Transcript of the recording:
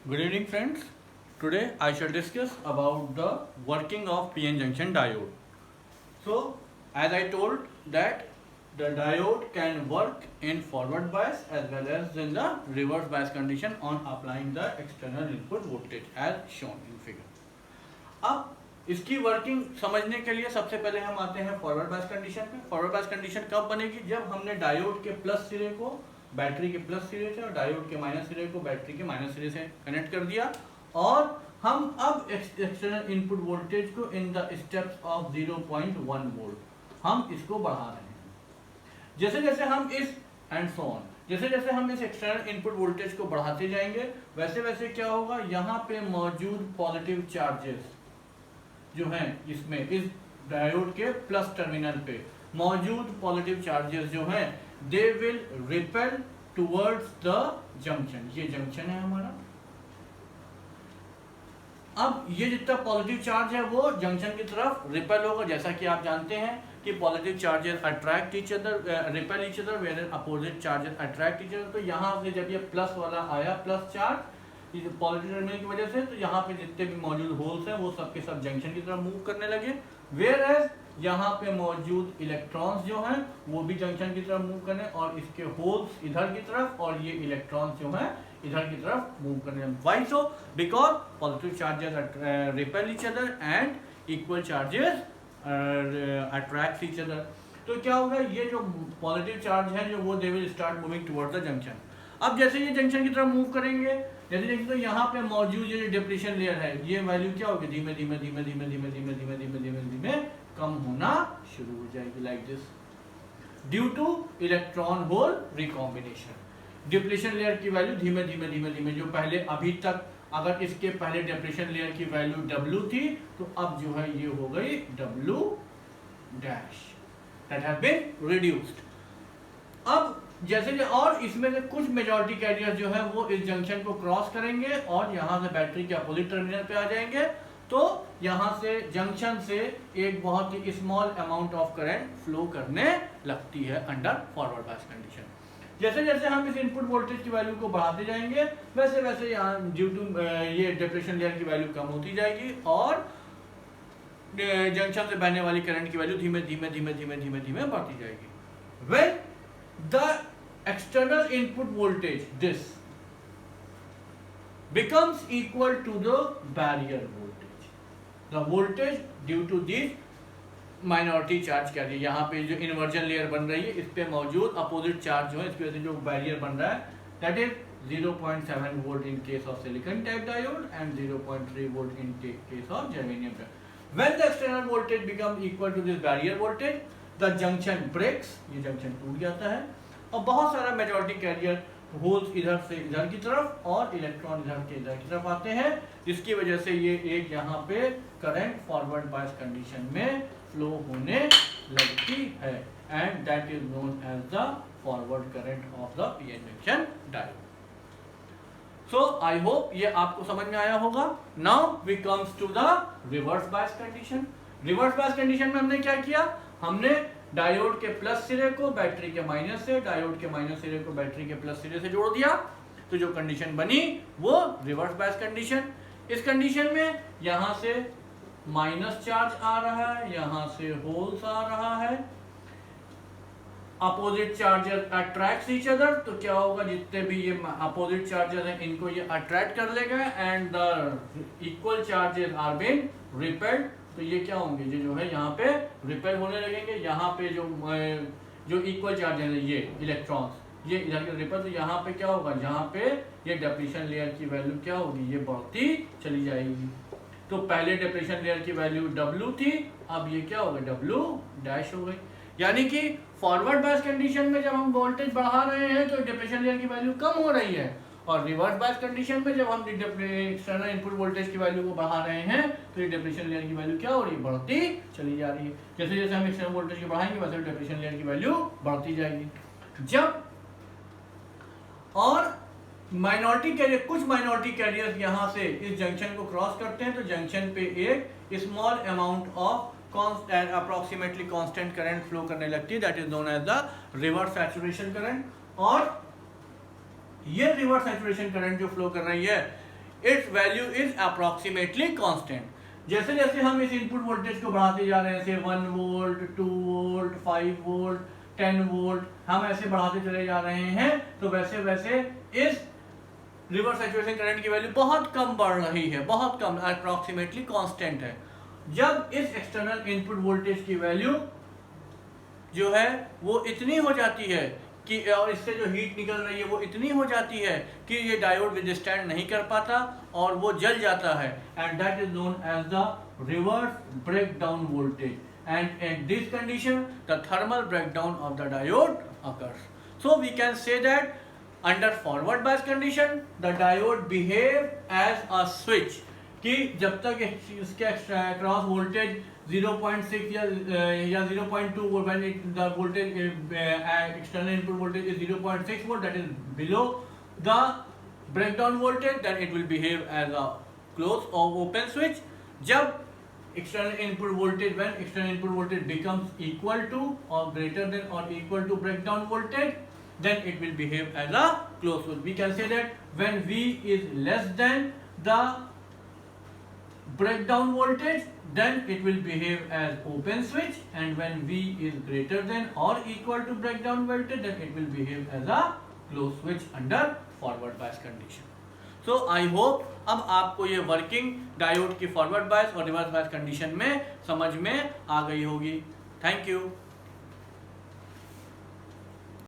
Good evening friends. Today I shall discuss about the working of PN junction diode. So as I told that the diode can work in forward bias as well as in the reverse bias condition on applying the external input voltage as shown in figure. अब इसकी working समझने के लिए सबसे पहले हम आते हैं फॉरवर्ड बायस कंडीशन पे। फॉरवर्ड बायस कंडीशन कब बनेगी? जब हमने डायोड के प्लस सिरे को बैटरी के प्लस सिरे से और डायोड के माइनस सिरे को बैटरी के माइनस सिरे से कनेक्ट कर दिया और हम अब एक्सटर्नल इनपुट वोल्टेज को in the steps of 0.1 volt हम इसको बढ़ा रहे हैं। जैसे जैसे हम इस एंड सो ऑन जैसे जैसे हम इस एक्सटर्नल इनपुट वोल्टेज को बढ़ाते जाएंगे वैसे वैसे क्या होगा, यहाँ पे मौजूद पॉजिटिव चार्जेस जो हैं इसमें इस डायोड के प्लस टर्मिनल पे मौजूद पॉजिटिव चार्जेस जो हैं they will repel towards the junction. ये जंक्शन है हमारा। अब ये जितना पॉजिटिव चार्ज है वो जंक्शन की तरफ रिपेल होगा। जैसा कि आप जानते हैं कि positive charges attract each other, repel each other, where opposite charges attract each other. तो यहाँ से जब ये प्लस वाला आया प्लस चार्ज पॉजिटिव टर्मिनल की वजह से, तो यहाँ पे जितने भी मौजूद होल्स हैं वो सब के सब जंक्शन की तरफ मूव करने लगे। वेयर एज यहाँ पे मौजूद इलेक्ट्रॉन्स जो हैं वो भी जंक्शन की तरफ मूव करने और इसके होल्स इधर की तरफ और ये इलेक्ट्रॉन्स जो हैं इधर की तरफ मूव करने। Why so? Because positive charges repel each other and equal charges attract each other. तो क्या होगा, ये जो पॉजिटिव चार्ज है जो वो they will start moving towards the junction. अब जैसे ये जंक्शन की तरफ मूव करेंगे जैसे देखिए तो यहाँ पे मौजूद ये जो डिप्लीशन लेयर है ये वैल्यू क्या होगी, धीमे धीमे धीमे धीमे धीमे धीमे धीमे धीमे धीमे धीमे कम होना शुरू हो जाएगी like this due two electron hole recombination. Depletion layer की वैल्यू धीमे धीमे धीमे धीमे जो पहले अभी तक अगर इसके पहले डिप्लीशन लेयर की वैल्यू W थी तो अब जो है ये हो गई W dash, that has been reduced. अब जैसे और इसमें से कुछ मेजॉरिटी कैरियर जो है वो इस जंक्शन को क्रॉस करेंगे और यहाँ से बैटरी के अपोजिट टर्मिनल पे आ जाएंगे। तो यहाँ से जंक्शन से एक बहुत ही small amount of current flow करने लगती है अंडर फॉरवर्ड बायस कंडीशन। जैसे जैसे हम इस इनपुट वोल्टेज की वैल्यू को बढ़ाते जाएंगे वैसे वैसे यहाँ ड्यू टू ये डिप्रेशन लेयर की वैल्यू कम होती जाएगी और जंक्शन से बहने वाली करंट की वैल्यू धीमे धीमे धीमे धीमे धीमे धीमे बढ़ती जाएगी। Well the external input voltage this becomes equal to the barrier voltage, the voltage due to this minority charge carrier। यहाँ पे जो इन्वर्जन लेयर बन रही है इस पे मौजूद अपोजिट चार्ज जो है इसकी वजह से जो बैरियर बन रहा है that is 0.7 volt in case of silicon type diode and 0.3 volt in case of germanium type। When the external voltage becomes equal to this barrier voltage the junction breaks, ये जंक्शन टूट जाता है और बहुत सारा मेजॉरिटी कैरियर होल्स इधर से इधर की तरफ और इलेक्ट्रॉन इधर की तरफ आते हैं जिसकी वजह से ये एक यहाँ पे करंट फॉरवर्ड बायस कंडीशन में फ्लो होने लगती है and that is known as the forward current of the PN junction diode. So I hope ये आपको समझ में आया होगा। Now we comes to the reverse bias condition. Reverse bias condition में हमने क्या किया, हमने डायोड के प्लस सिरे को बैटरी के माइनस से, डायोड के माइनस सिरे को बैटरी के प्लस सिरे से जोड़ दिया तो जो कंडीशन बनी वो रिवर्स बायस कंडीशन। इस कंडीशन में यहां से माइनस चार्ज आ रहा है, यहां से होल्स आ रहा है, opposite charges attract each other. तो क्या होगा, जितने भी ये अपोजिट चार्जेस हैं इनको ये अट्रैक्ट कर लेगा and the equal charges are been repelled. तो ये क्या होंगे, ये जो है यहाँ पे रिपेल होने लगेंगे। यहाँ पे जो इक्वल चार्जेस है ये इलेक्ट्रॉन्स ये इधर के रिपेल, तो यहाँ पे क्या होगा, यहाँ पे ये डिप्लीशन लेयर की वैल्यू क्या होगी, ये बढ़ती चली जाएगी। तो पहले डिप्लीशन लेयर की वैल्यू W थी, अब ये क्या होगा W डैश हो गई। यानी कि फॉरवर्ड बायस कंडीशन में जब हम वोल्टेज बढ़ा रहे हैं तो डिप्लीशन लेयर की वैल्यू कम हो रही है और रिवर्स बायस कंडीशन में जब हम एक्सटर्नल इनपुट वोल्टेज की वैल्यू को बढ़ा रहे हैं तो ये डिप्लीशन लेयर की वैल्यू क्या हो रही है, बढ़ती चली जा रही है। जैसे जैसे हम एक्सटर्नल वोल्टेज को बढ़ाएंगे वैसे डिप्लीशन लेयर की वैल्यू बढ़ती जाएगी। जब और माइनॉरिटी कैरियर कुछ माइनॉरिटी कैरियर्स यहाँ से इस जंक्शन को क्रॉस करते हैं तो जंक्शन पे एक small amount of constant approximately constant current flow करने लगती है, that is known as the reverse saturation current. और ये रिवर्स सैचुरेशन करंट जो फ्लो कर रही है its value is approximately constant. जैसे जैसे हम इस इनपुट वोल्टेज को बढ़ाते जा रहे हैं, जैसे 1 वोल्ट, 2 वोल्ट, 5 वोल्ट, 10 वोल्ट, हम ऐसे बढ़ाते चले जा रहे हैं, तो वैसे वैसे इस रिवर्स सैचुरेशन करंट की वैल्यू बहुत कम बढ़ रही है, बहुत कम, अप्रॉक्सीमेटली कांस्टेंट है। जब इस एक्सटर्नल इनपुट वोल्टेज की वैल्यू जो है वो इतनी हो जाती है कि, और इससे जो हीट निकल रही है वो इतनी हो जाती है कि ये डायोड विदस्टैंड नहीं कर पाता और वो जल जाता है, and that is known as the reverse breakdown voltage, and in this condition the thermal breakdown of the diode occurs. So we can say that under forward bias condition the diode behave as a switch, कि जब तक इसके cross voltage 0.6 या 0.2 volt, when the voltage external input voltage is 0.6 volt, that is below the breakdown voltage, then it will behave as a closed or open switch. जब external input voltage, when external input voltage becomes equal to or greater than or equal to breakdown voltage, then it will behave as a closed switch. We can say that when V is less than the breakdown voltage, then it will behave as open switch, and when V is greater than or equal to breakdown voltage, then it will behave as a closed switch under forward bias condition. So I hope अब आपको ये working diode की forward bias और reverse bias condition में समझ में आ गई होगी। Thank you.